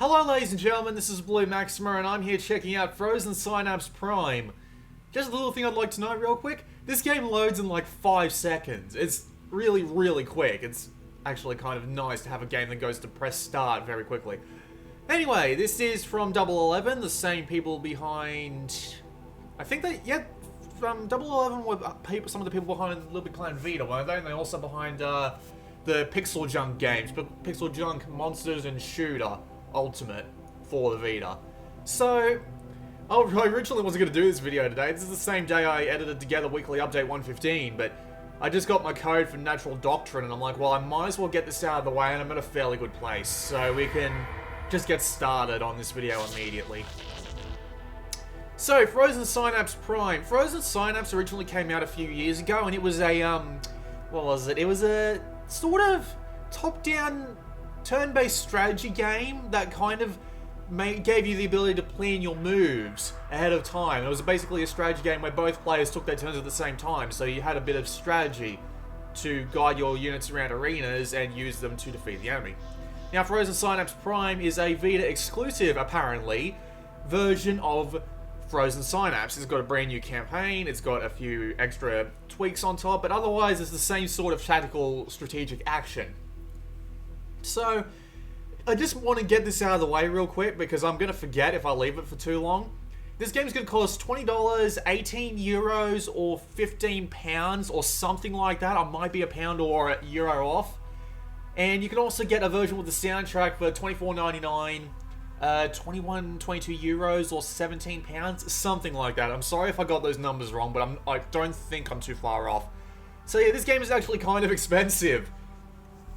Hello ladies and gentlemen, this is Blue Maxima and I'm here checking out Frozen Synapse Prime. Just a little thing I'd like to know real quick, this game loads in like 5 seconds. It's really quick. It's actually kind of nice to have a game that goes to press start very quickly. Anyway, this is from Double 11, the same people behind... I think they, yeah, from Double 11 were some of the people behind Little Big Planet Vita, weren't they? And they're also behind the Pixel Junk games, but Pixel Junk Monsters and Shooter Ultimate for the Vita. So, I originally wasn't going to do this video today. This is the same day I edited together Weekly Update 115, but I just got my code for Natural Doctrine, and I'm like, well, I might as well get this out of the way, and I'm in a fairly good place, so we can just get started on this video immediately. So, Frozen Synapse Prime. Frozen Synapse originally came out a few years ago, and it was a, what was it? It was a sort of top-down turn-based strategy game that kind of gave you the ability to plan your moves ahead of time. It was basically a strategy game where both players took their turns at the same time, so you had a bit of strategy to guide your units around arenas and use them to defeat the enemy. Now, Frozen Synapse Prime is a Vita exclusive, apparently, version of Frozen Synapse. It's got a brand new campaign, it's got a few extra tweaks on top, but otherwise it's the same sort of tactical strategic action. So, I just want to get this out of the way real quick because I'm going to forget if I leave it for too long. This game's going to cost $20, 18 euros, or 15 pounds, or something like that. I might be a pound or a euro off. And you can also get a version with the soundtrack for $24.99, 21, 22 euros, or 17 pounds, something like that. I'm sorry if I got those numbers wrong, but I don't think I'm too far off. So yeah, this game is actually kind of expensive.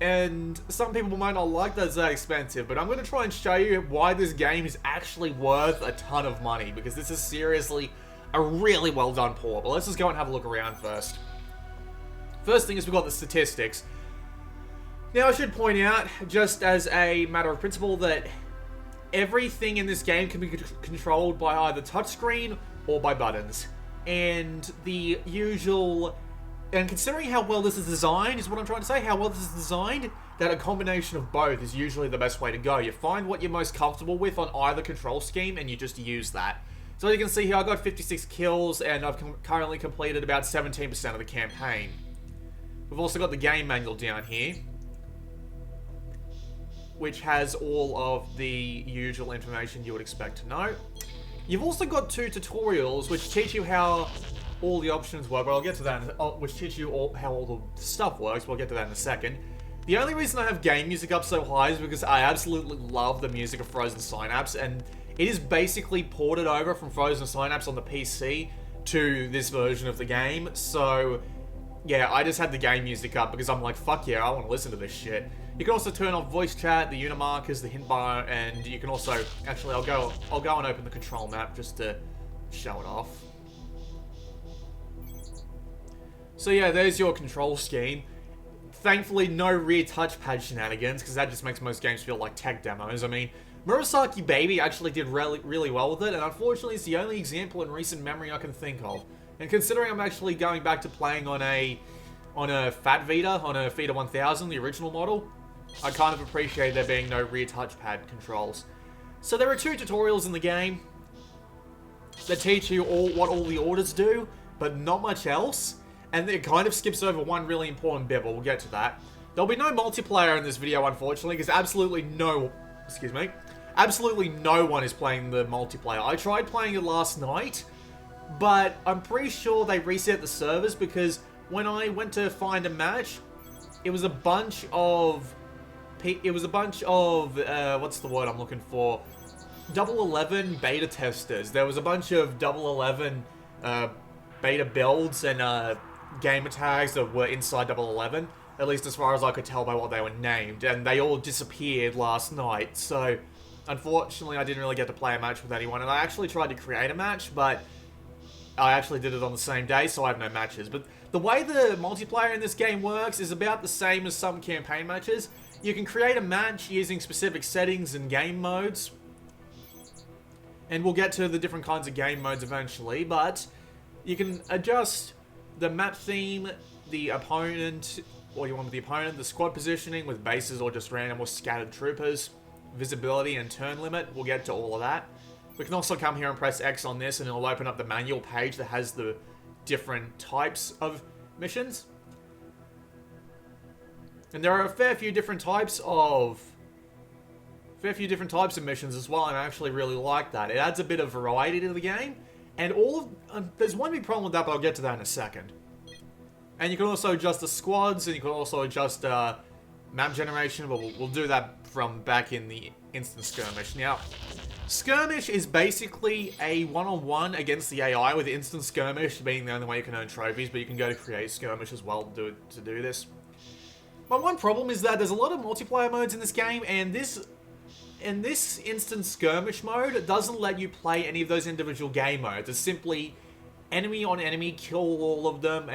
And some people might not like that it's that expensive, but I'm going to try and show you why this game is actually worth a ton of money, because this is seriously a really well done port. But let's just go and have a look around first. First thing is we've got the statistics. Now I should point out, just as a matter of principle, that everything in this game can be controlled by either touchscreen or by buttons. And the usual... And considering how well this is designed, is what I'm trying to say, how well this is designed, that a combination of both is usually the best way to go. You find what you're most comfortable with on either control scheme, and you just use that. So as you can see here, I got 56 kills, and I've currently completed about 17% of the campaign. We've also got the game manual down here, which has all of the usual information you would expect to know. You've also got 2 tutorials, which teach you how all the options work, but I'll get to that, which teach you how all the stuff works. We'll get to that in a second. The only reason I have game music up so high is because I absolutely love the music of Frozen Synapse, and it is basically ported over from Frozen Synapse on the PC to this version of the game. So yeah, I just had the game music up because I'm like, fuck yeah, I want to listen to this shit. You can also turn off voice chat, the unimarkers, the hint bar, and you can also, actually I'll go and open the control map just to show it off. So yeah, there's your control scheme. Thankfully, no rear touchpad shenanigans, because that just makes most games feel like tech demos. I mean, Murasaki Baby actually did really well with it, and unfortunately it's the only example in recent memory I can think of. And considering I'm actually going back to playing on a Fat Vita, on a Vita 1000, the original model, I kind of appreciate there being no rear touchpad controls. So there are 2 tutorials in the game that teach you what all the orders do, but not much else. And it kind of skips over one really important bit, but we'll get to that. There'll be no multiplayer in this video, unfortunately, because absolutely no one is playing the multiplayer. I tried playing it last night, but I'm pretty sure they reset the servers, because when I went to find a match, it was a bunch of, what's the word I'm looking for? Double 11 beta testers. There was a bunch of Double 11 beta builds and gamer tags that were inside Double 11, at least as far as I could tell by what they were named, and they all disappeared last night. So unfortunately I didn't really get to play a match with anyone, and I actually tried to create a match, but I actually did it on the same day, so I have no matches. But the way the multiplayer in this game works is about the same as some campaign matches. You can create a match using specific settings and game modes, and we'll get to the different kinds of game modes eventually, but you can adjust the map theme, the opponent, what you want with the opponent, the squad positioning with bases or just random or scattered troopers, visibility and turn limit. We'll get to all of that. We can also come here and press X on this and it'll open up the manual page that has the different types of missions. And there are a fair few different types of missions as well, and I actually really like that. It adds a bit of variety to the game, and there's one big problem with that, but I'll get to that in a second. And you can also adjust the squads, and you can also adjust map generation, but we'll do that from back in the instant skirmish. Now, skirmish is basically a one-on-one against the AI, with instant skirmish being the only way you can earn trophies, but you can go to create skirmish as well to do this. My one problem is that there's a lot of multiplayer modes in this game, and this instant skirmish mode doesn't let you play any of those individual game modes. It's simply enemy on enemy, kill all of them,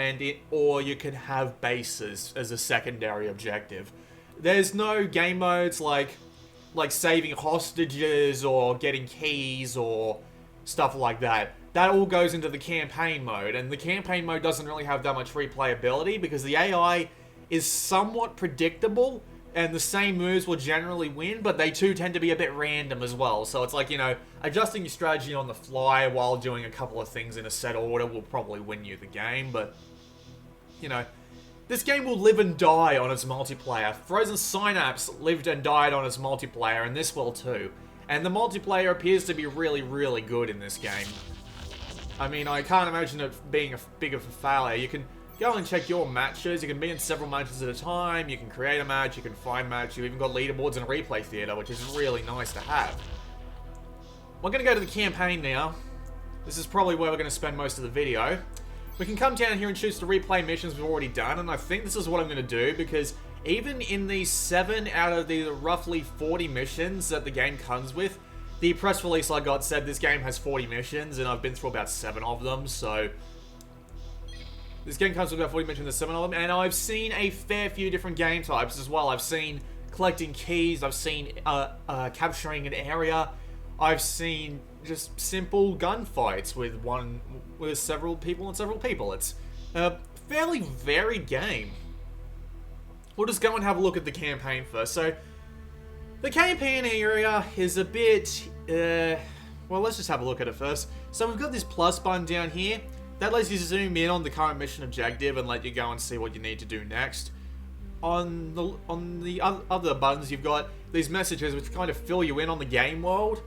or you can have bases as a secondary objective. There's no game modes like saving hostages or getting keys or stuff like that. That all goes into the campaign mode, and the campaign mode doesn't really have that much replayability because the AI is somewhat predictable, and the same moves will generally win, but they too tend to be a bit random as well. So it's like, you know, adjusting your strategy on the fly while doing a couple of things in a set order will probably win you the game, but, you know, this game will live and die on its multiplayer. Frozen Synapse lived and died on its multiplayer, and this will too. And the multiplayer appears to be really, really good in this game. I mean, I can't imagine it being big of a failure. You can go and check your matches. You can be in several matches at a time. You can create a match. You can find a match. You've even got leaderboards and a replay theater, which is really nice to have. We're going to go to the campaign now. This is probably where we're going to spend most of the video. We can come down here and choose to replay missions we've already done, and I think this is what I'm going to do, because even in these 7 out of the roughly 40 missions that the game comes with, the press release I got said this game has 40 missions, and I've been through about 7 of them, so this game comes with about 40 missions, there's 7 of them, and I've seen a fair few different game types as well. I've seen collecting keys, I've seen capturing an area, I've seen just simple gunfights with several people. It's a fairly varied game. We'll just go and have a look at the campaign first. So, the campaign area is a bit, well, let's just have a look at it first. So we've got this plus button down here. That lets you zoom in on the current mission objective and let you go and see what you need to do next. On the other buttons, you've got these messages which kind of fill you in on the game world,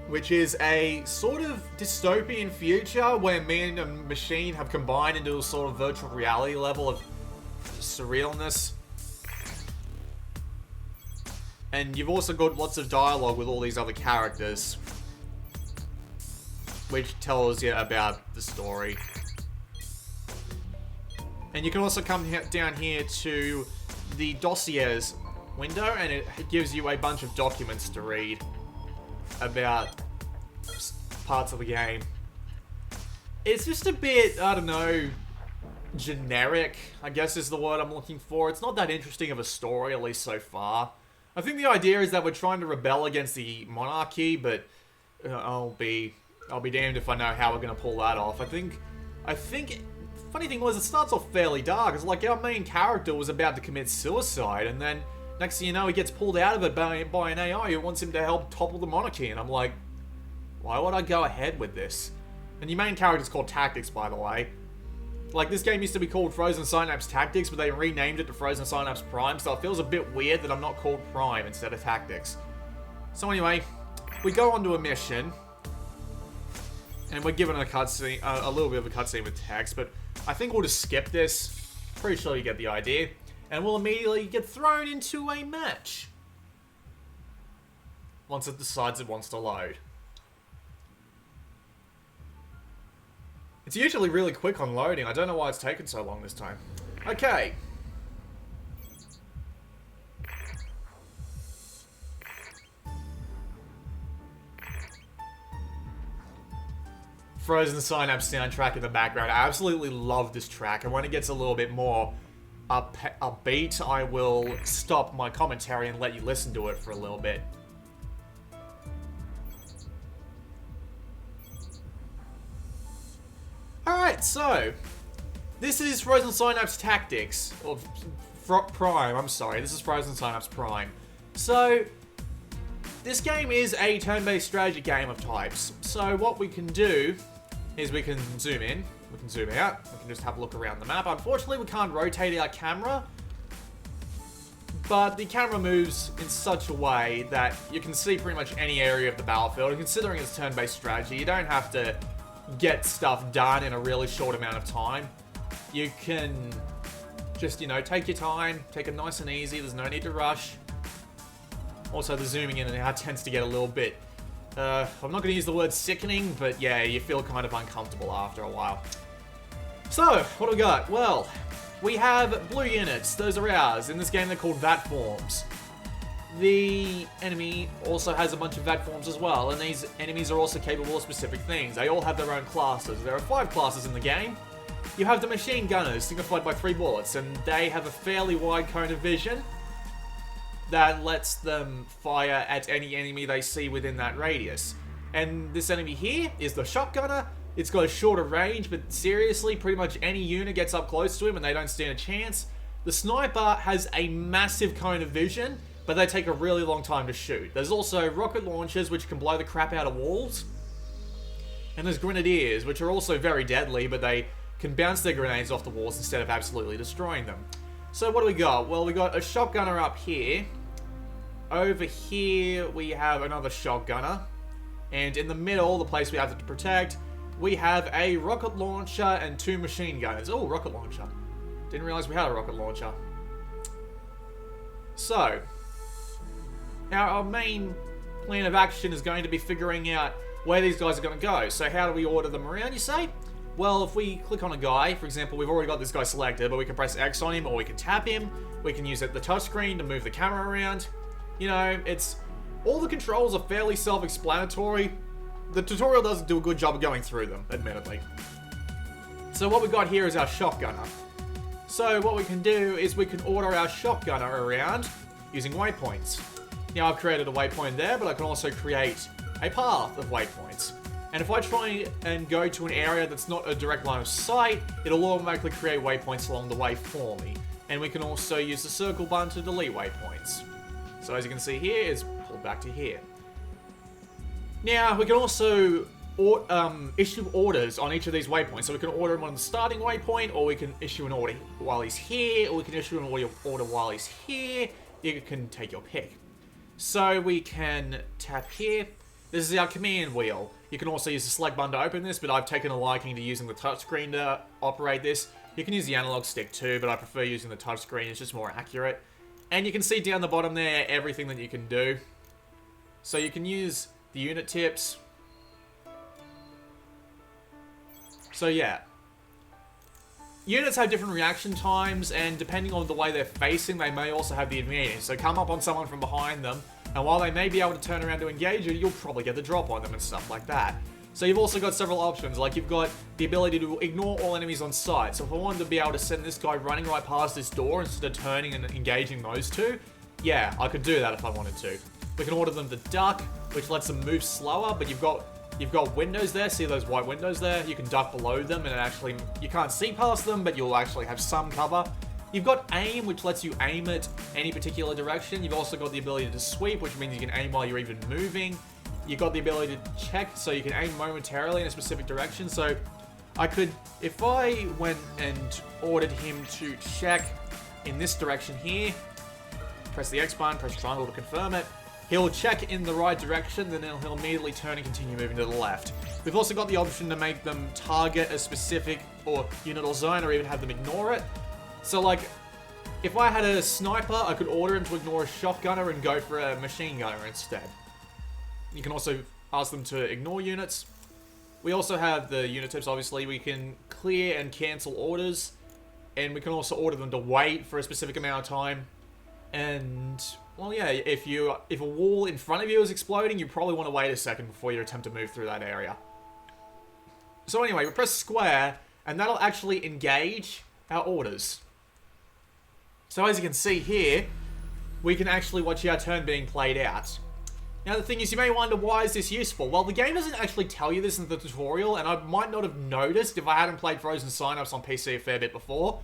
which is a sort of dystopian future where man and machine have combined into a sort of virtual reality level of surrealness. And you've also got lots of dialogue with all these other characters, which tells you about the story. And you can also come down here to the dossiers window, and it gives you a bunch of documents to read about parts of the game. It's just a bit, I don't know, generic, I guess is the word I'm looking for. It's not that interesting of a story, at least so far. I think the idea is that we're trying to rebel against the monarchy, but I'll be damned if I know how we're going to pull that off. I think, funny thing was, it starts off fairly dark. It's like our main character was about to commit suicide, and then next thing you know, he gets pulled out of it by an AI who wants him to help topple the monarchy, and I'm like, why would I go ahead with this? And your main character's called Tactics, by the way. Like, this game used to be called Frozen Synapse Tactics, but they renamed it to Frozen Synapse Prime, so it feels a bit weird that I'm not called Prime instead of Tactics. So anyway, we go on to a mission, and we're given a cutscene, a little bit of a cutscene with text, but I think we'll just skip this. Pretty sure you get the idea. And we'll immediately get thrown into a match once it decides it wants to load. It's usually really quick on loading. I don't know why it's taken so long this time. Okay. Frozen Synapse soundtrack in the background. I absolutely love this track, and when it gets a little bit more upbeat, I will stop my commentary and let you listen to it for a little bit. Alright, so this is Frozen Synapse Tactics, or Prime, I'm sorry, this is Frozen Synapse Prime. So, this game is a turn-based strategy game of types. So what we can do is we can zoom in, we can zoom out, we can just have a look around the map. Unfortunately, we can't rotate our camera, but the camera moves in such a way that you can see pretty much any area of the battlefield. And considering it's turn-based strategy, you don't have to get stuff done in a really short amount of time. You can just, you know, take your time, take it nice and easy, there's no need to rush. Also, the zooming in and out tends to get a little bit, I'm not going to use the word sickening, but yeah, you feel kind of uncomfortable after a while. So, what do we got? Well, we have blue units. Those are ours. In this game, they're called VAT forms. The enemy also has a bunch of VAT forms as well, and these enemies are also capable of specific things. They all have their own classes. There are 5 classes in the game. You have the machine gunners, signified by 3 bullets, and they have a fairly wide cone of vision that lets them fire at any enemy they see within that radius. And this enemy here is the shotgunner. It's got a shorter range, but seriously, pretty much any unit gets up close to him and they don't stand a chance. The sniper has a massive cone of vision, but they take a really long time to shoot. There's also rocket launchers, which can blow the crap out of walls. And there's grenadiers, which are also very deadly, but they can bounce their grenades off the walls instead of absolutely destroying them. So what do we got? Well, we got a shotgunner up here. Over here, we have another shotgunner. And in the middle, the place we have to protect, we have a rocket launcher and 2 machine gunners. Oh, rocket launcher. Didn't realize we had a rocket launcher. So, now our main plan of action is going to be figuring out where these guys are going to go. So how do we order them around, you say? Well, if we click on a guy, for example, we've already got this guy selected, but we can press X on him, or we can tap him. We can use the touchscreen to move the camera around. You know, it's... all the controls are fairly self-explanatory. The tutorial doesn't do a good job of going through them, admittedly. So what we've got here is our shotgunner. So what we can do is we can order our shotgunner around using waypoints. Now I've created a waypoint there, but I can also create a path of waypoints. And if I try and go to an area that's not a direct line of sight, it'll automatically create waypoints along the way for me. And we can also use the circle button to delete waypoints. So as you can see here, it's pulled back to here. Now, we can also issue orders on each of these waypoints. So we can order him on the starting waypoint, or we can issue an order while he's here, or we can issue an order while he's here. You can take your pick. So we can tap here. This is our command wheel. You can also use the select button to open this, but I've taken a liking to using the touchscreen to operate this. You can use the analog stick too, but I prefer using the touchscreen. It's just more accurate. And you can see down the bottom there everything that you can do. So you can use the unit tips. So yeah. Units have different reaction times, and depending on the way they're facing, they may also have the advantage. So come up on someone from behind them, and while they may be able to turn around to engage you, you'll probably get the drop on them and stuff like that. So you've also got several options, like you've got the ability to ignore all enemies on sight. So if I wanted to be able to send this guy running right past this door instead of turning and engaging those two, yeah, I could do that if I wanted to. We can order them to duck, which lets them move slower, but you've got windows there. See those white windows there? You can duck below them, and it actually, you can't see past them, but you'll actually have some cover. You've got aim, which lets you aim at any particular direction. You've also got the ability to sweep, which means you can aim while you're even moving. You've got the ability to check, so you can aim momentarily in a specific direction. So I could, if I went and ordered him to check in this direction here, press the X button, press triangle to confirm it, he'll check in the right direction, then he'll immediately turn and continue moving to the left. We've also got the option to make them target a specific or unit or zone, or even have them ignore it. So like, if I had a sniper, I could order him to ignore a shotgunner and go for a machine gunner instead. You can also ask them to ignore units. We also have the unit tips, obviously. We can clear and cancel orders, and we can also order them to wait for a specific amount of time. And, well, yeah, if a wall in front of you is exploding, you probably want to wait a second before you attempt to move through that area. So anyway, we press square, and that'll actually engage our orders. So as you can see here, we can actually watch our turn being played out. Now the thing is, you may wonder, why is this useful? Well, the game doesn't actually tell you this in the tutorial, and I might not have noticed if I hadn't played Frozen Synapse on PC a fair bit before.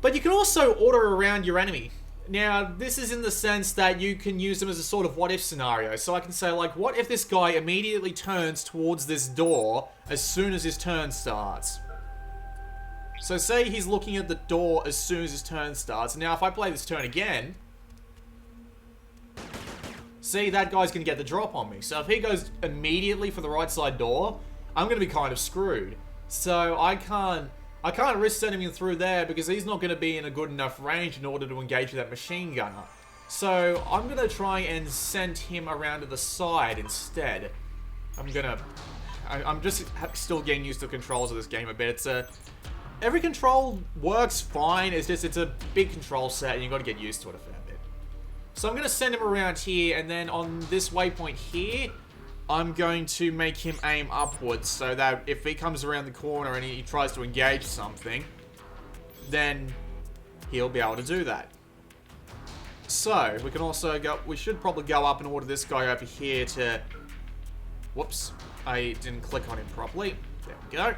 But you can also order around your enemy. Now, this is in the sense that you can use them as a sort of what-if scenario. So I can say, like, what if this guy immediately turns towards this door as soon as his turn starts? So say he's looking at the door as soon as his turn starts. Now, if I play this turn again, see, that guy's going to get the drop on me. So if he goes immediately for the right side door, I'm going to be kind of screwed. So I can't risk sending him through there because he's not going to be in a good enough range in order to engage with that machine gunner. So I'm going to try and send him around to the side instead. I'm just still getting used to the controls of this game a bit. Every control works fine, it's a big control set and you've got to get used to it a fair bit. So I'm going to send him around here, and then on this waypoint here, I'm going to make him aim upwards so that if he comes around the corner and he tries to engage something, then he'll be able to do that. So, we can also we should probably go up and order this guy over here to... Whoops, I didn't click on him properly. There we go.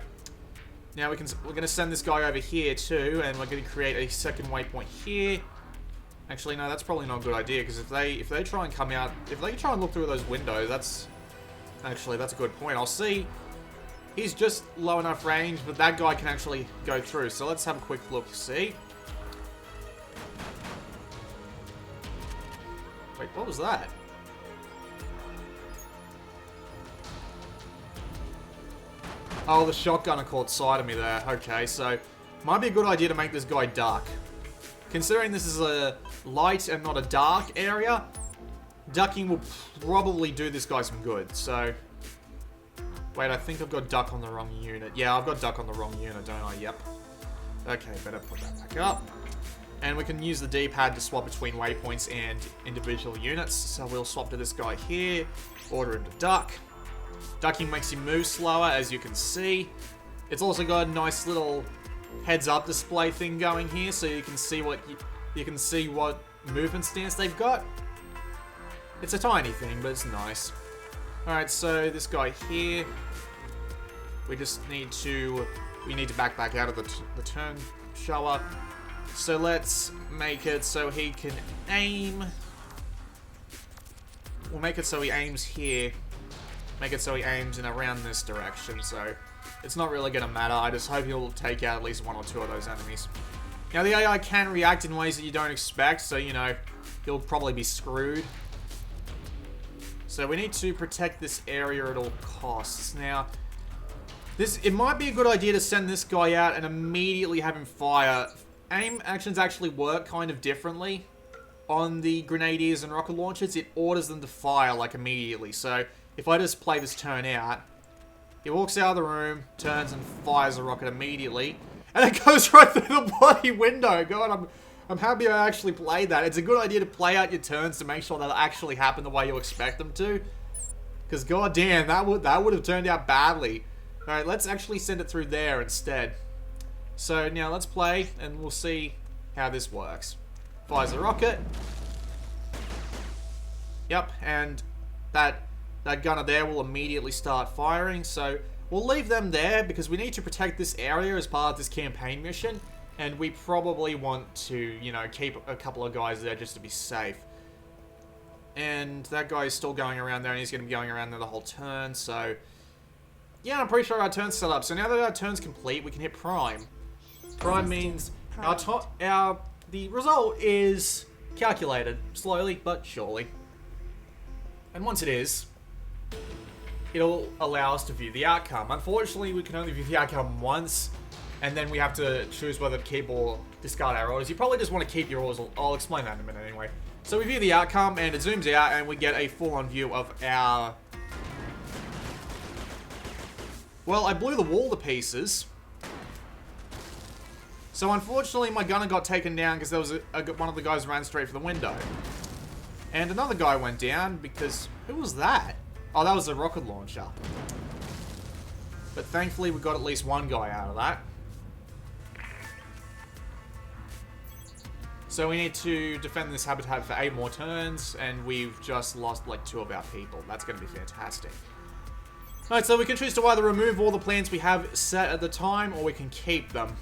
Now we're going to send this guy over here too, and we're going to create a second waypoint here. Actually, no, that's probably not a good idea, because if they try and come out, if they try and look through those windows, that's a good point. I'll see. He's just low enough range, but that guy can actually go through. So let's have a quick look, see. Wait, what was that? Oh, the shotgunner caught sight of me there. Okay, so might be a good idea to make this guy duck. Considering this is a light and not a dark area, ducking will probably do this guy some good. So, wait, I think I've got duck on the wrong unit. Yeah, I've got duck on the wrong unit, don't I? Yep. Okay, better put that back up. And we can use the D-pad to swap between waypoints and individual units. So we'll swap to this guy here, order him to duck. Ducking makes him move slower, as you can see. It's also got a nice little heads-up display thing going here, so you can see what movement stance they've got. It's a tiny thing, but it's nice. All right, so this guy here, we need to back out of the turn shower. So let's make it so he can aim. We'll make it so he aims here. Make it so he aims in around this direction, so it's not really going to matter. I just hope he'll take out at least one or two of those enemies. Now, the AI can react in ways that you don't expect, so, you know, he'll probably be screwed. So we need to protect this area at all costs. Now, it might be a good idea to send this guy out and immediately have him fire. Aim actions actually work kind of differently. On the grenadiers and rocket launchers, it orders them to fire, like, immediately. So if I just play this turn out, he walks out of the room, turns and fires a rocket immediately, and it goes right through the bloody window. God, I'm happy I actually played that. It's a good idea to play out your turns to make sure they'll actually happen the way you expect them to. Because goddamn, that would have turned out badly. Alright, let's actually send it through there instead. So now let's play, and we'll see how this works. Fires a rocket. Yep, and that gunner there will immediately start firing, so we'll leave them there because we need to protect this area as part of this campaign mission, and we probably want to, you know, keep a couple of guys there just to be safe. And that guy is still going around there, and he's going to be going around there the whole turn, so yeah, I'm pretty sure our turn's set up. So now that our turn's complete, we can hit Prime. Prime means the result is calculated, slowly but surely. And once it is, it'll allow us to view the outcome. Unfortunately, we can only view the outcome once, and then we have to choose whether to keep or discard our orders. You probably just want to keep your orders. I'll explain that in a minute anyway. So we view the outcome, and it zooms out, and we get a full-on view of our... Well, I blew the wall to pieces. So unfortunately, my gunner got taken down because there was one of the guys ran straight for the window. And another guy went down because... Who was that? Oh, that was a rocket launcher. But thankfully, we got at least one guy out of that. So we need to defend this habitat for 8 more turns, and we've just lost like 2 of our people. That's going to be fantastic. Alright, so we can choose to either remove all the plans we have set at the time, or we can keep them.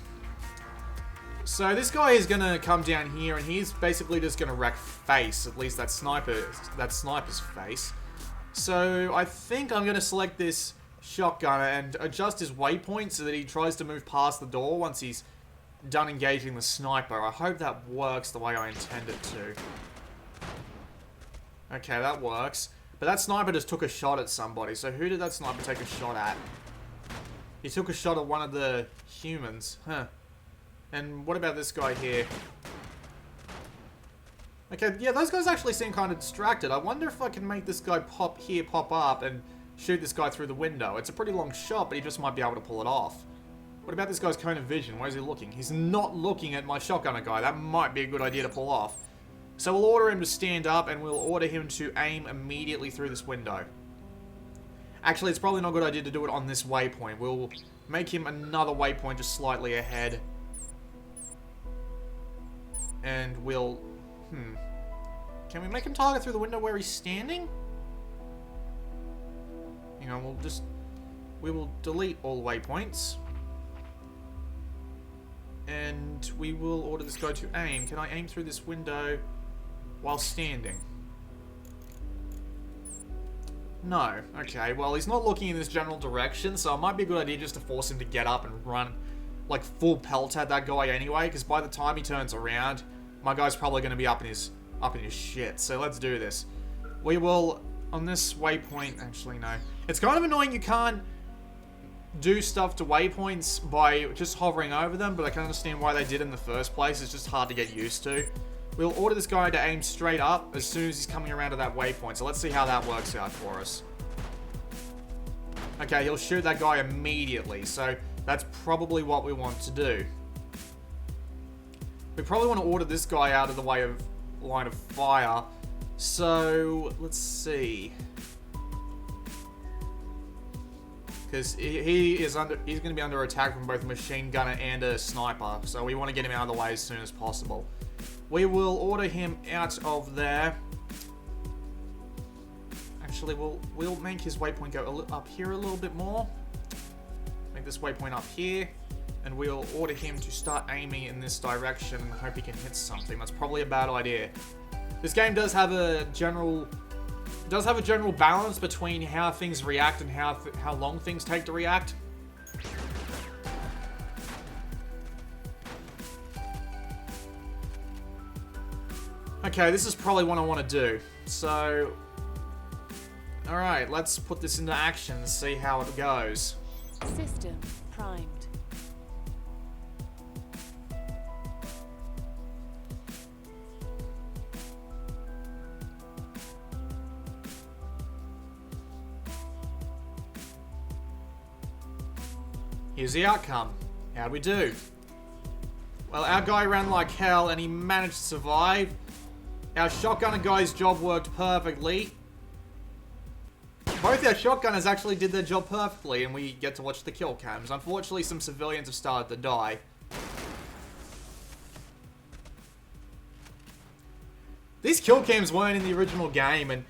So So this guy is going to come down here, and he's basically just going to wreck face, at least that sniper's face. So I think I'm going to select this shotgunner and adjust his waypoint so that he tries to move past the door once he's done engaging the sniper. I hope that works the way I intend it to. Okay, that works. But that sniper just took a shot at somebody. So who did that sniper take a shot at? He took a shot at one of the humans. Huh. And what about this guy here? Okay, yeah, those guys actually seem kind of distracted. I wonder if I can make this guy pop up and shoot this guy through the window. It's a pretty long shot, but he just might be able to pull it off. What about this guy's cone of vision? Where's he looking? He's not looking at my shotgunner guy. That might be a good idea to pull off. So we'll order him to stand up, and we'll order him to aim immediately through this window. Actually, it's probably not a good idea to do it on this waypoint. We'll make him another waypoint just slightly ahead. And we'll... Can we make him target through the window where he's standing? Hang on, we will delete all waypoints. And we will order this guy to aim. Can I aim through this window while standing? No. Okay, well, he's not looking in this general direction, so it might be a good idea just to force him to get up and run, like, full pelt at that guy anyway, because by the time he turns around, my guy's probably going to be up in his shit. So let's do this. We will, on this waypoint, actually, no. It's kind of annoying you can't do stuff to waypoints by just hovering over them, but I can understand why they did in the first place. It's just hard to get used to. We'll order this guy to aim straight up as soon as he's coming around to that waypoint. So let's see how that works out for us. Okay, he'll shoot that guy immediately. So that's probably what we want to do. We probably want to order this guy out of the way of line of fire. So let's see. Because he's going to be under attack from both a machine gunner and a sniper. So we want to get him out of the way as soon as possible. We will order him out of there. Actually, we'll make his waypoint go up here a little bit more. Make this waypoint up here. And we'll order him to start aiming in this direction and hope he can hit something. That's probably a bad idea. This game does have a general balance between how things react and how long things take to react. Okay, this is probably what I want to do. So, alright, let's put this into action and see how it goes. System primed. Here's the outcome. How'd we do? Well, our guy ran like hell and he managed to survive. Our shotgunner guy's job worked perfectly. Both our shotgunners actually did their job perfectly, and we get to watch the kill cams. Unfortunately, some civilians have started to die. These kill cams weren't in the original game, and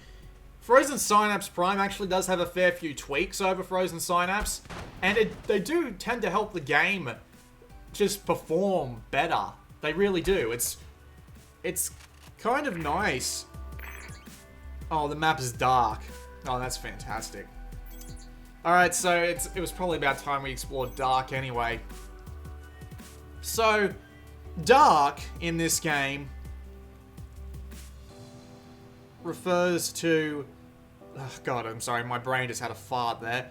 Frozen Synapse Prime actually does have a fair few tweaks over Frozen Synapse, and they do tend to help the game just perform better. They really do. It's kind of nice. Oh, the map is dark. Oh, that's fantastic. Alright, so it was probably about time we explored dark anyway. So, dark in this game refers to... Oh, God, I'm sorry, my brain just had a fart there.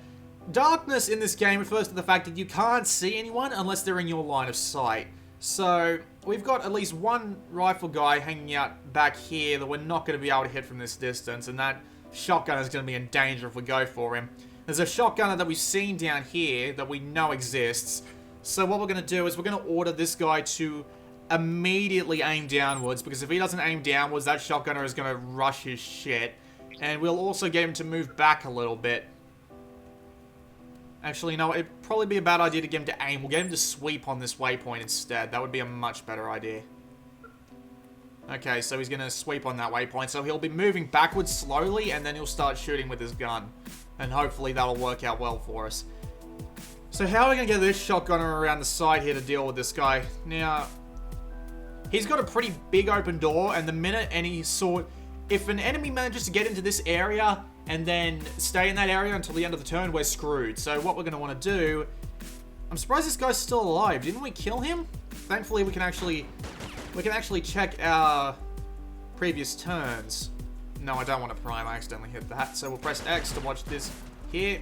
Darkness in this game refers to the fact that you can't see anyone unless they're in your line of sight. So, we've got at least one rifle guy hanging out back here that we're not going to be able to hit from this distance, and that shotgunner is going to be in danger if we go for him. There's a shotgunner that we've seen down here that we know exists. So what we're going to do is we're going to order this guy to immediately aim downwards, because if he doesn't aim downwards, that shotgunner is going to rush his shit. And we'll also get him to move back a little bit. Actually, no, it'd probably be a bad idea to get him to aim. We'll get him to sweep on this waypoint instead. That would be a much better idea. Okay, so he's going to sweep on that waypoint. So he'll be moving backwards slowly, and then he'll start shooting with his gun. And hopefully that'll work out well for us. So how are we going to get this shotgunner around the side here to deal with this guy? Now, he's got a pretty big open door, and the minute any sort... If an enemy manages to get into this area and then stay in that area until the end of the turn, we're screwed. So what we're going to want to do... I'm surprised this guy's still alive. Didn't we kill him? Thankfully, we can actually check our previous turns. No, I don't want to prime. I accidentally hit that. So we'll press X to watch this here.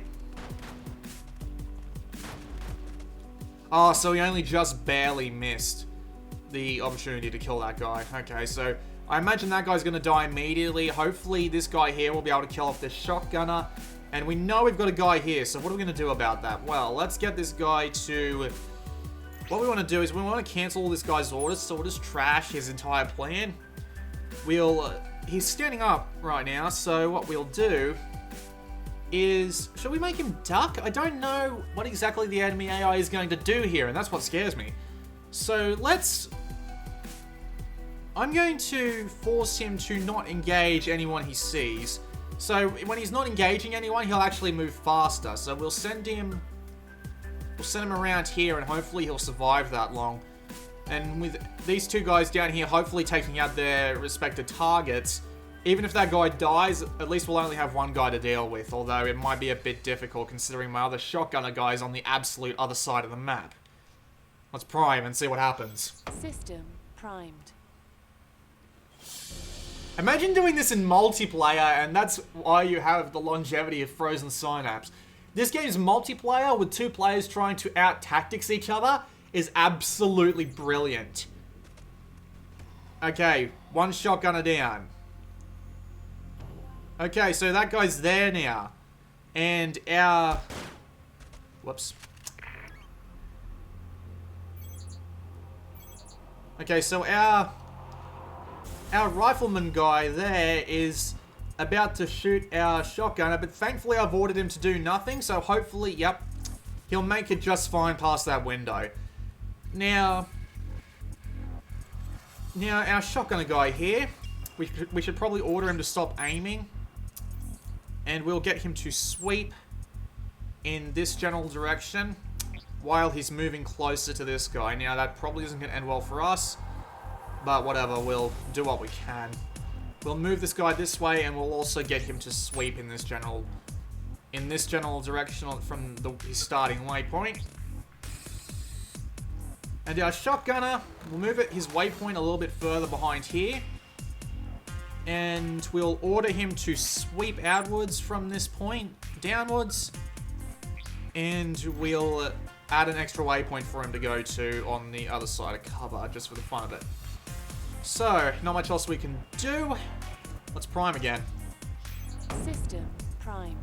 Oh, so he only just barely missed the opportunity to kill that guy. Okay, so I imagine that guy's going to die immediately. Hopefully this guy here will be able to kill off this shotgunner. And we know we've got a guy here, so what are we going to do about that? Well, let's get this guy to... What we want to do is we want to cancel all this guy's orders, so we'll just trash his entire plan. He's standing up right now, so what we'll do is... Should we make him duck? I don't know what exactly the enemy AI is going to do here, and that's what scares me. So let's... I'm going to force him to not engage anyone he sees. So when he's not engaging anyone, he'll actually move faster. So we'll send him around here, and hopefully he'll survive that long. And with these two guys down here, hopefully taking out their respective targets, even if that guy dies, at least we'll only have one guy to deal with. Although it might be a bit difficult considering my other shotgunner guy is on the absolute other side of the map. Let's prime and see what happens. System primed. Imagine doing this in multiplayer, and that's why you have the longevity of Frozen Synapse. This game's multiplayer with two players trying to out-tactics each other is absolutely brilliant. Okay, one shotgunner down. Okay, so that guy's there now. And our... Whoops. Okay, so our rifleman guy there is about to shoot our shotgunner, but thankfully I've ordered him to do nothing, so hopefully, yep, he'll make it just fine past that window. Now our shotgunner guy here, we should probably order him to stop aiming, and we'll get him to sweep in this general direction while he's moving closer to this guy. Now that probably isn't going to end well for us, but whatever, we'll do what we can. We'll move this guy this way, and we'll also get him to sweep in this general direction from his starting waypoint. And our shotgunner, we'll move his waypoint a little bit further behind here. And we'll order him to sweep outwards from this point, downwards. And we'll add an extra waypoint for him to go to on the other side of cover, just for the fun of it. So, not much else we can do. Let's prime again. System primed.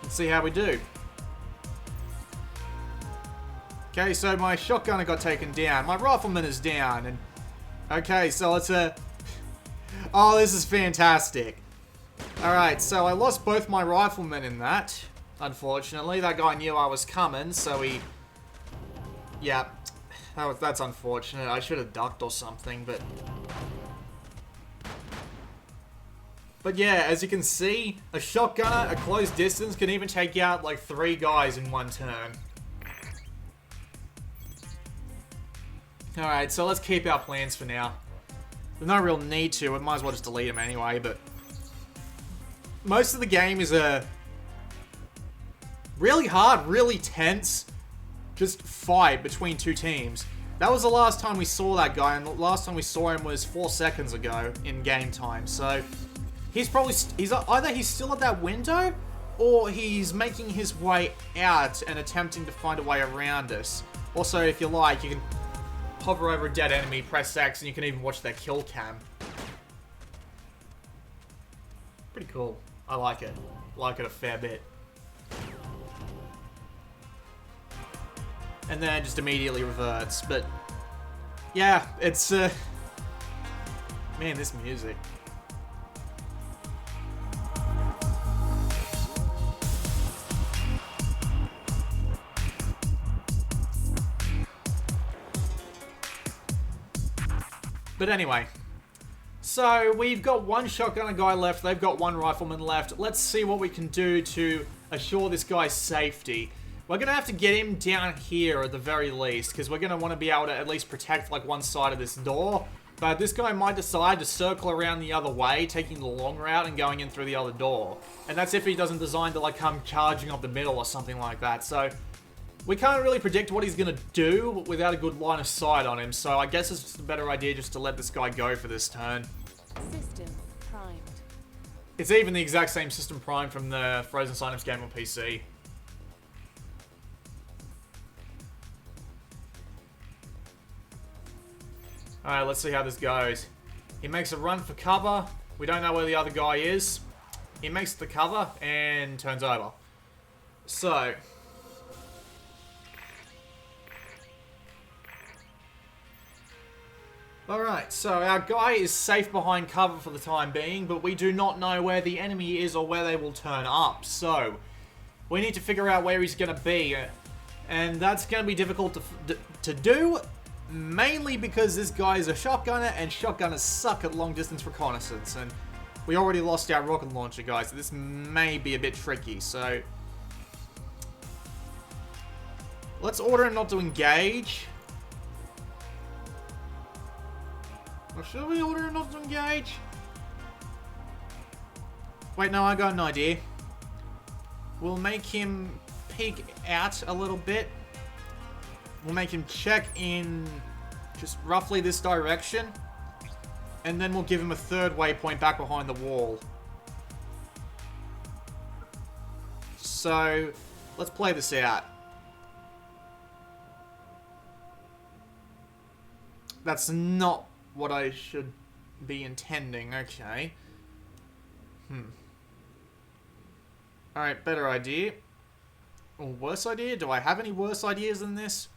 Let's see how we do. Okay, so my shotgunner got taken down. My rifleman is down. And okay, so it's a... Oh, this is fantastic. Alright, so I lost both my riflemen in that, unfortunately. That guy knew I was coming, so he... Yeah, that's unfortunate. I should have ducked or something, but... But yeah, as you can see, a shotgunner at close distance can even take out like 3 guys in one turn. Alright, so let's keep our plans for now. There's no real need to, we might as well just delete them anyway, but... Most of the game is a really hard, really tense, just fight between two teams. That was the last time we saw that guy, and the last time we saw him was 4 seconds ago in game time. So he's probably either he's still at that window, or he's making his way out and attempting to find a way around us. Also, if you like, you can hover over a dead enemy, press X, and you can even watch their kill cam. Pretty cool. I like it. Like it a fair bit. And then it just immediately reverts, but... Yeah, it's, Man, this music. But anyway... So, we've got one shotgunner guy left, they've got one rifleman left. Let's see what we can do to assure this guy's safety. We're going to have to get him down here at the very least, because we're going to want to be able to at least protect, like, one side of this door. But this guy might decide to circle around the other way, taking the long route and going in through the other door. And that's if he doesn't design to, like, come charging up the middle or something like that. So, we can't really predict what he's going to do without a good line of sight on him. So, I guess it's just a better idea just to let this guy go for this turn. System primed. It's even the exact same system prime from the Frozen Synapse game on PC. Alright, let's see how this goes. He makes a run for cover. We don't know where the other guy is. He makes the cover and turns over. So. Alright, so our guy is safe behind cover for the time being, but we do not know where the enemy is or where they will turn up. So, we need to figure out where he's going to be. And that's going to be difficult to do. Mainly because this guy is a shotgunner, and shotgunners suck at long-distance reconnaissance, and we already lost our rocket launcher, guys, so this may be a bit tricky, so... Let's order him not to engage. Or should we order him not to engage? Wait, no, I got an idea. We'll make him peek out a little bit. We'll make him check in just roughly this direction. And then we'll give him a third waypoint back behind the wall. So, let's play this out. That's not what I should be intending. Okay. Alright, better idea. Or worse idea? Do I have any worse ideas than this?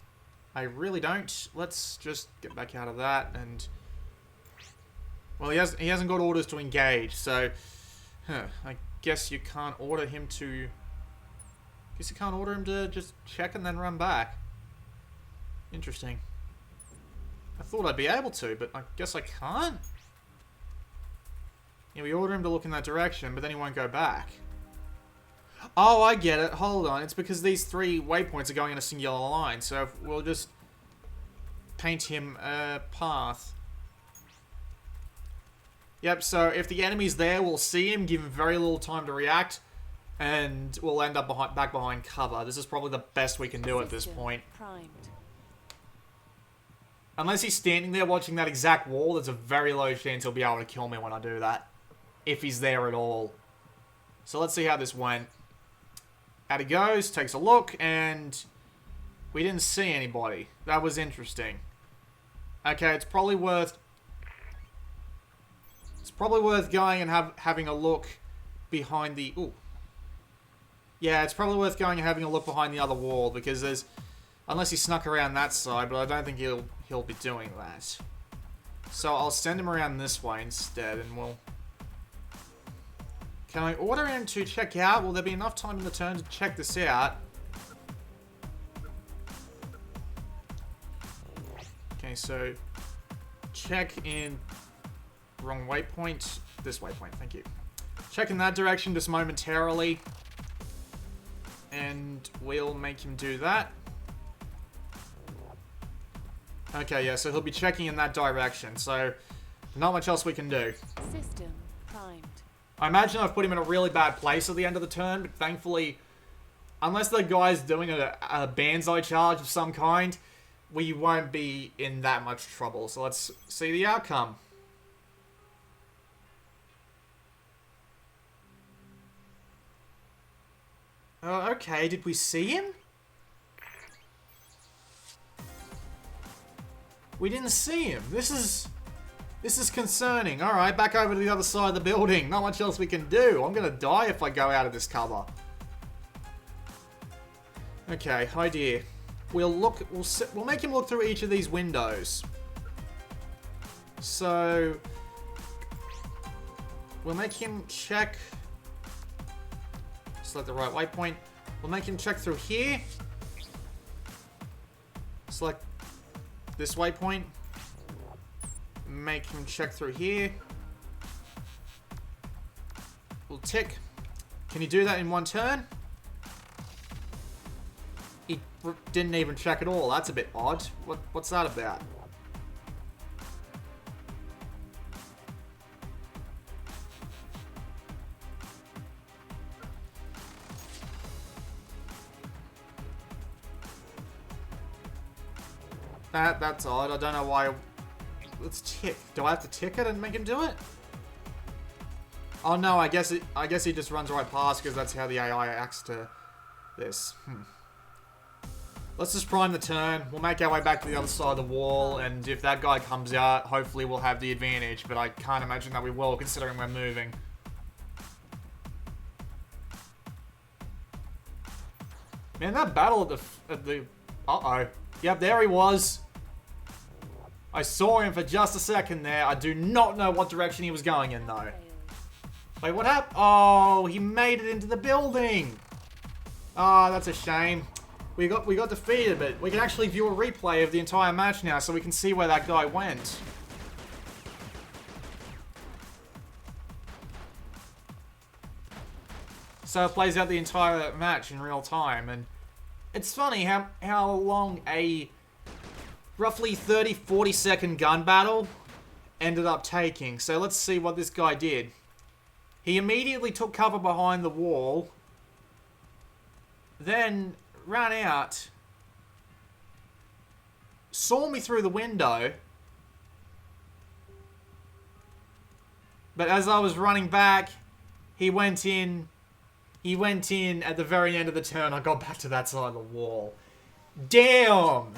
I really don't. Let's just get back out of that and... Well, he hasn't got orders to engage, so... I guess you can't order him to... Guess you can't order him to just check and then run back. Interesting. I thought I'd be able to, but I guess I can't? Yeah, we order him to look in that direction, but then he won't go back. Oh, I get it. Hold on. It's because these 3 waypoints are going in a singular line. So if we'll just paint him a path. Yep, so if the enemy's there, we'll see him, give him very little time to react, and we'll end up back behind cover. This is probably the best we can do at this point. Primed. Unless he's standing there watching that exact wall, there's a very low chance he'll be able to kill me when I do that. If he's there at all. So let's see how this went. Out he goes, takes a look, and we didn't see anybody. That was interesting. Okay, it's probably worth going and having a look behind the... Ooh. Yeah, it's probably worth going and having a look behind the other wall, because there's... Unless he snuck around that side, but I don't think he'll be doing that. So I'll send him around this way instead, and we'll... Can I order him to check out? Will there be enough time in the turn to check this out? Okay, so... Check in... Wrong waypoint. This waypoint, thank you. Check in that direction just momentarily. And we'll make him do that. Okay, yeah, so he'll be checking in that direction, so... Not much else we can do. System primed. I imagine I've put him in a really bad place at the end of the turn, but thankfully, unless the guy's doing a banzai charge of some kind, we won't be in that much trouble. So let's see the outcome. Okay, did we see him? We didn't see him. This is concerning. Alright, back over to the other side of the building. Not much else we can do. I'm gonna die if I go out of this cover. Okay, idea. We'll make him look through each of these windows. So... We'll make him check... Select the right waypoint. We'll make him check through here. Select this waypoint. Make him check through here. Little tick. Can you do that in one turn? He didn't even check at all. That's a bit odd. What's that about? That's odd. I don't know why. Let's tick. Do I have to tick it and make him do it? Oh no, I guess he just runs right past because that's how the AI acts to this. Let's just prime the turn. We'll make our way back to the other side of the wall, and if that guy comes out, hopefully we'll have the advantage, but I can't imagine that we will, considering we're moving. Man, that battle at the uh-oh. Yep, there he was. I saw him for just a second there. I do not know what direction he was going in, though. Wait, what happened? Oh, he made it into the building. Oh, that's a shame. We got defeated, but we can actually view a replay of the entire match now, so we can see where that guy went. So it plays out the entire match in real time, and it's funny how long a roughly 30-40 second gun battle ended up taking. So let's see what this guy did. He immediately took cover behind the wall, then ran out, saw me through the window, but as I was running back, he went in at the very end of the turn. I got back to that side of the wall. Damn!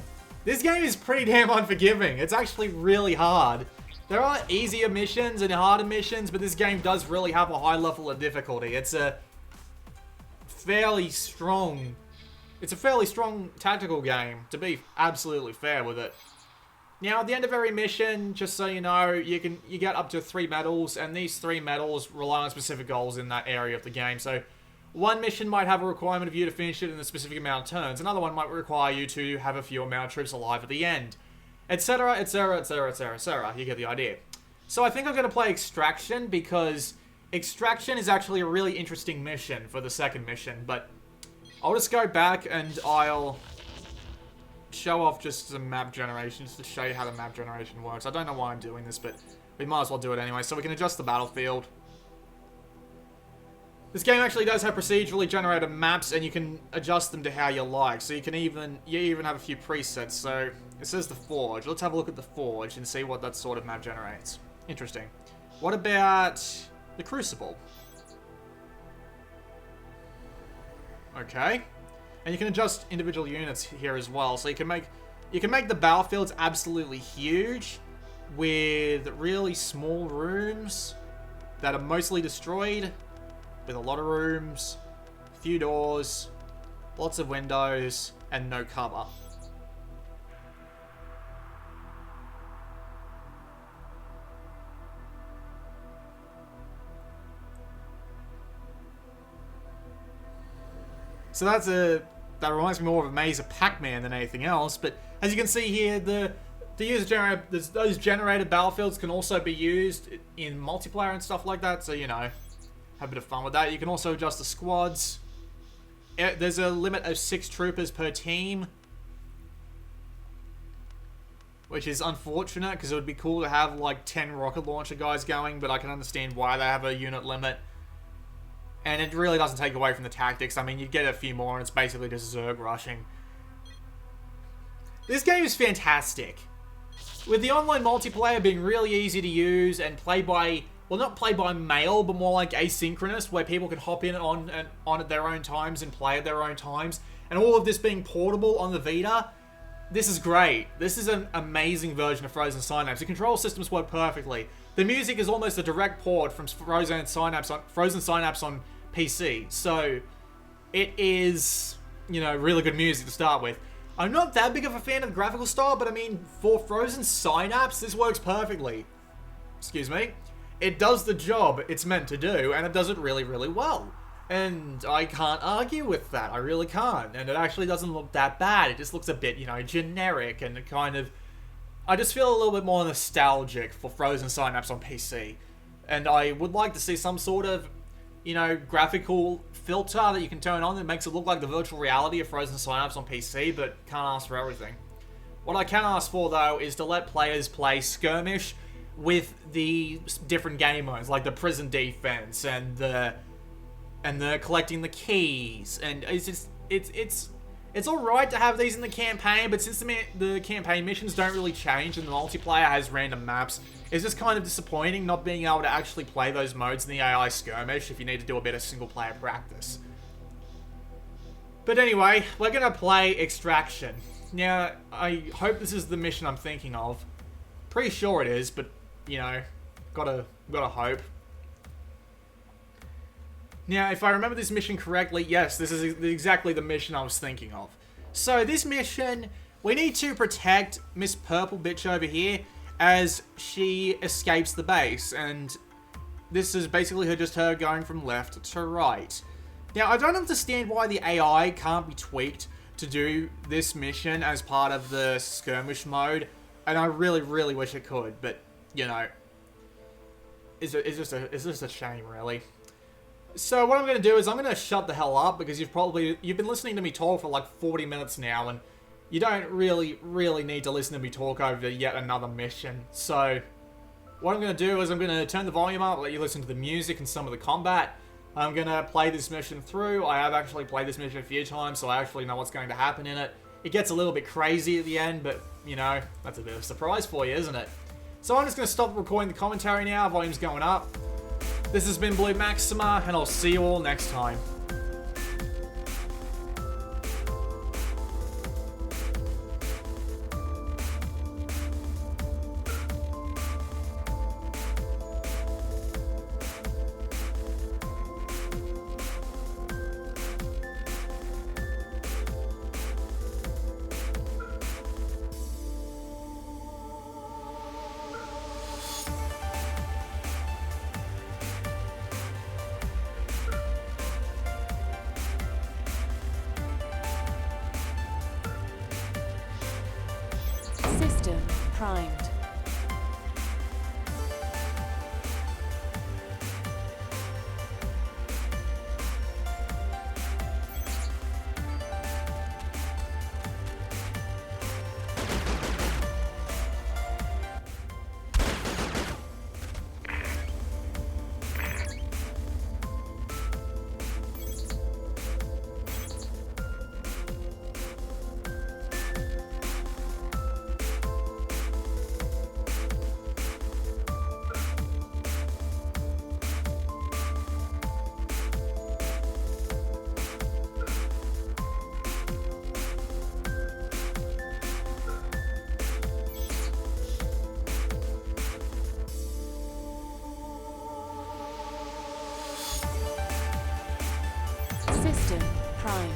This game is pretty damn unforgiving. It's actually really hard. There are easier missions and harder missions, but this game does really have a high level of difficulty. It's a fairly strong tactical game, to be absolutely fair with it. Now, at the end of every mission, just so you know, you get up to 3 medals, and these 3 medals rely on specific goals in that area of the game. So, one mission might have a requirement of you to finish it in a specific amount of turns. Another one might require you to have a few amount of troops alive at the end. Etc, etc, etc, etc, etc. You get the idea. So I think I'm going to play Extraction, because Extraction is actually a really interesting mission for the second mission. But I'll just go back and I'll show off just some map generations to show you how the map generation works. I don't know why I'm doing this, but we might as well do it anyway. So we can adjust the battlefield. This game actually does have procedurally generated maps, and you can adjust them to how you like. So you even have a few presets. So it says the Forge. Let's have a look at the Forge and see what that sort of map generates. Interesting. What about the Crucible? Okay. And you can adjust individual units here as well. So you can make the battlefields absolutely huge with really small rooms that are mostly destroyed, with a lot of rooms, few doors, lots of windows, and no cover. So that reminds me more of a maze of Pac-Man than anything else. But as you can see here, those generated battlefields can also be used in multiplayer and stuff like that. So, you know, have a bit of fun with that. You can also adjust the squads. There's a limit of 6 troopers per team, which is unfortunate because it would be cool to have like 10 rocket launcher guys going, but I can understand why they have a unit limit. And it really doesn't take away from the tactics. I mean, you get a few more and it's basically just Zerg rushing. This game is fantastic. With the online multiplayer being really easy to use and play by, well, not play by mail, but more like asynchronous, where people can hop in on at their own times and play at their own times, and all of this being portable on the Vita, this is great. This is an amazing version of Frozen Synapse. The control systems work perfectly. The music is almost a direct port from Frozen Synapse on PC, so it is, you know, really good music to start with. I'm not that big of a fan of the graphical style, but I mean, for Frozen Synapse, this works perfectly. Excuse me. It does the job it's meant to do, and it does it really, really well. And I can't argue with that. I really can't. And it actually doesn't look that bad. It just looks a bit, you know, generic, and it kind of... I just feel a little bit more nostalgic for Frozen Synapse on PC. And I would like to see some sort of, you know, graphical filter that you can turn on that makes it look like the virtual reality of Frozen Synapse on PC, but can't ask for everything. What I can ask for, though, is to let players play skirmish with the different game modes, like the prison defense and the collecting the keys, and it's all right to have these in the campaign, but since the campaign missions don't really change and the multiplayer has random maps, it's just kind of disappointing not being able to actually play those modes in the AI skirmish if you need to do a bit of single player practice. But anyway, we're gonna play Extraction. Now, I hope this is the mission I'm thinking of. Pretty sure it is, but you know, gotta hope. Now, if I remember this mission correctly, yes, this is exactly the mission I was thinking of. So, this mission, we need to protect Miss Purple Bitch over here as she escapes the base, and this is basically just her going from left to right. Now, I don't understand why the AI can't be tweaked to do this mission as part of the skirmish mode, and I really, really wish it could, but, you know, it's just a shame, really. So what I'm going to do is I'm going to shut the hell up, because you've been listening to me talk for like 40 minutes now, and you don't really need to listen to me talk over yet another mission. So what I'm going to do is I'm going to turn the volume up, let you listen to the music and some of the combat. I'm going to play this mission through. I have actually played this mission a few times, so I actually know what's going to happen in it. It gets a little bit crazy at the end, but, you know, that's a bit of a surprise for you, isn't it? So I'm just going to stop recording the commentary now. Volume's going up. This has been Blue Maxima, and I'll see you all next time. System primed. System primed.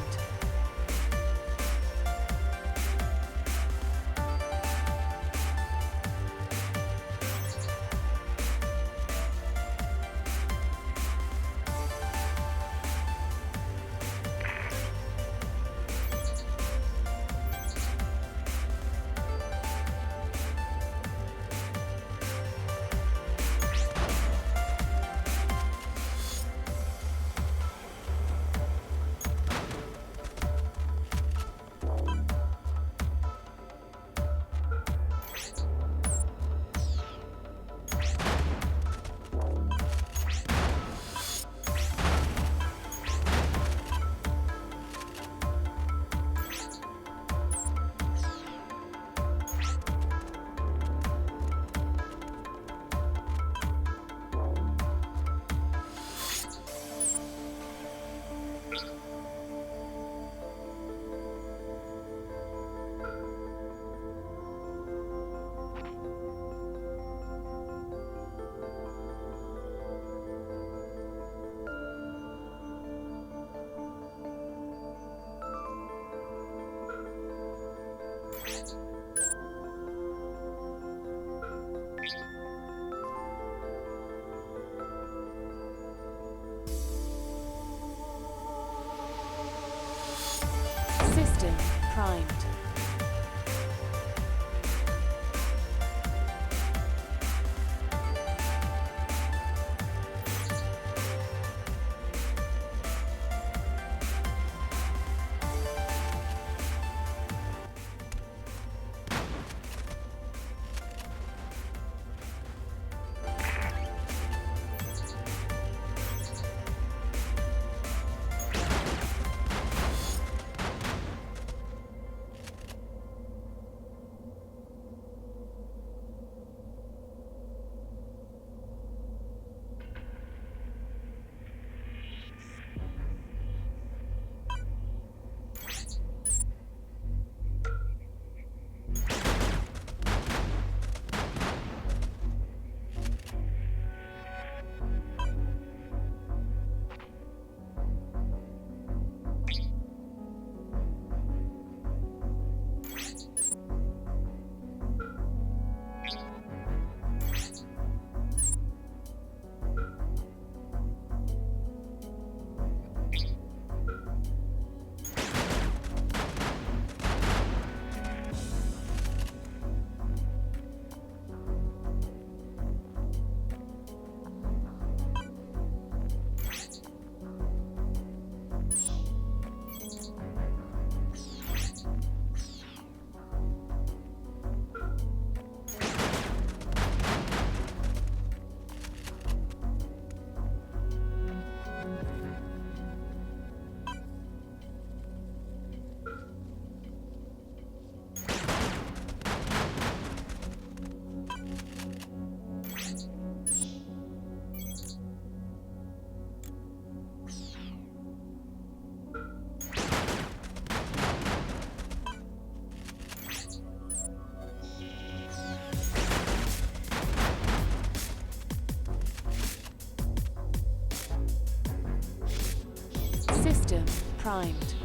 System primed.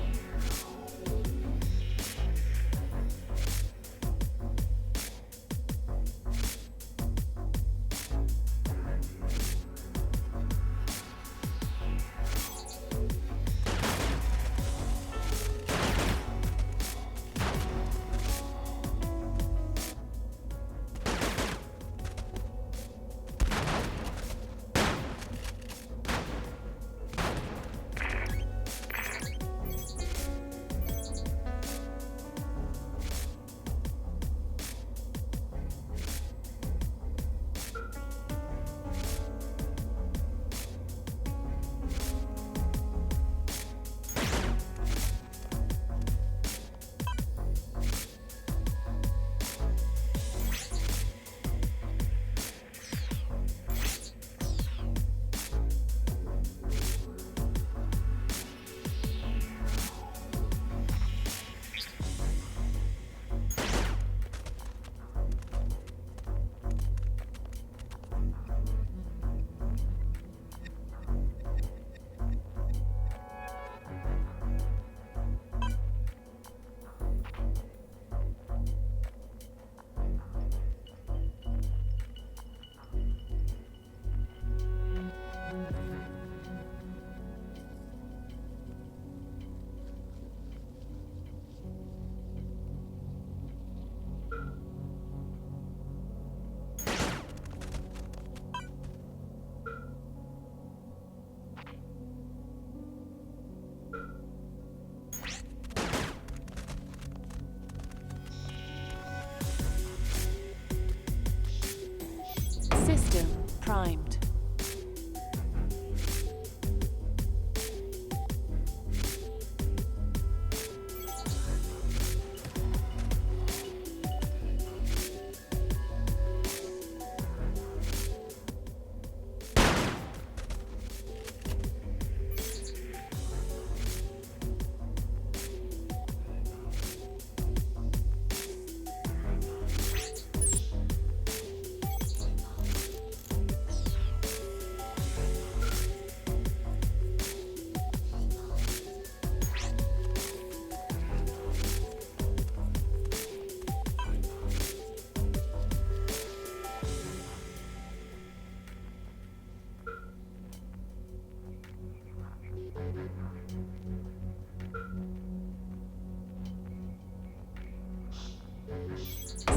System primed.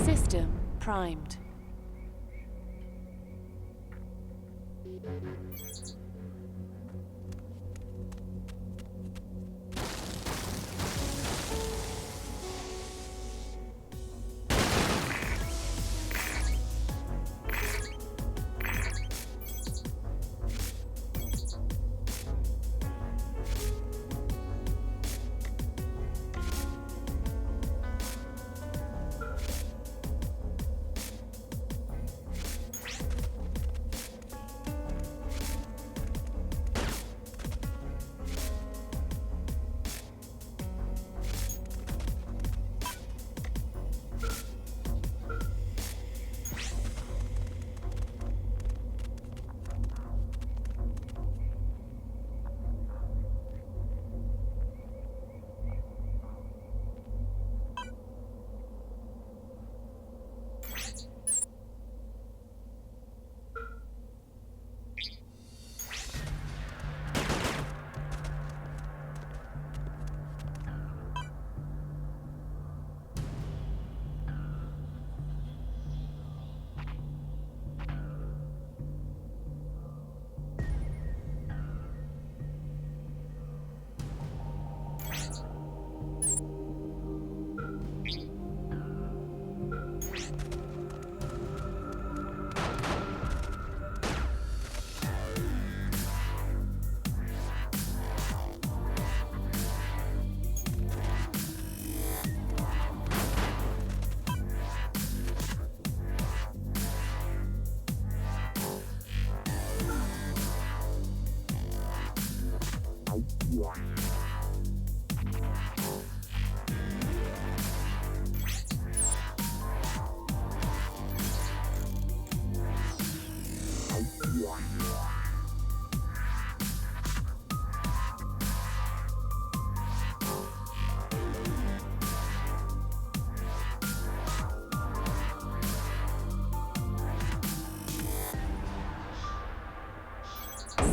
System primed.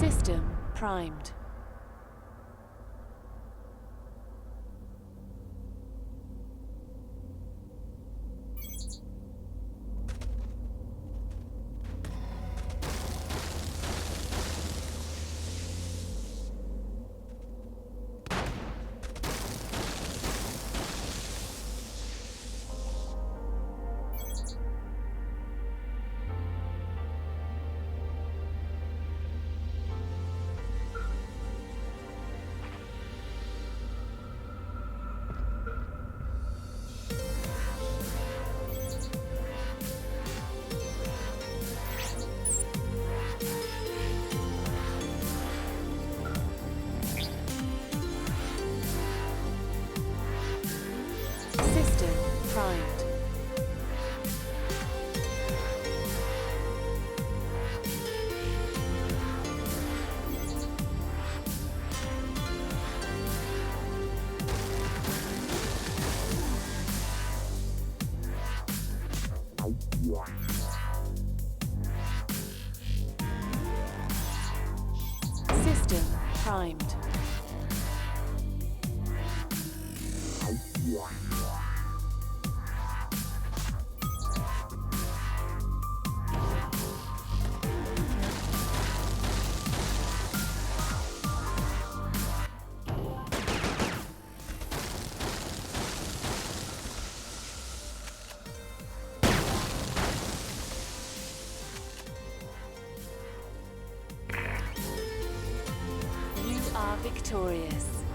System primed. System primed. System primed. You are victorious.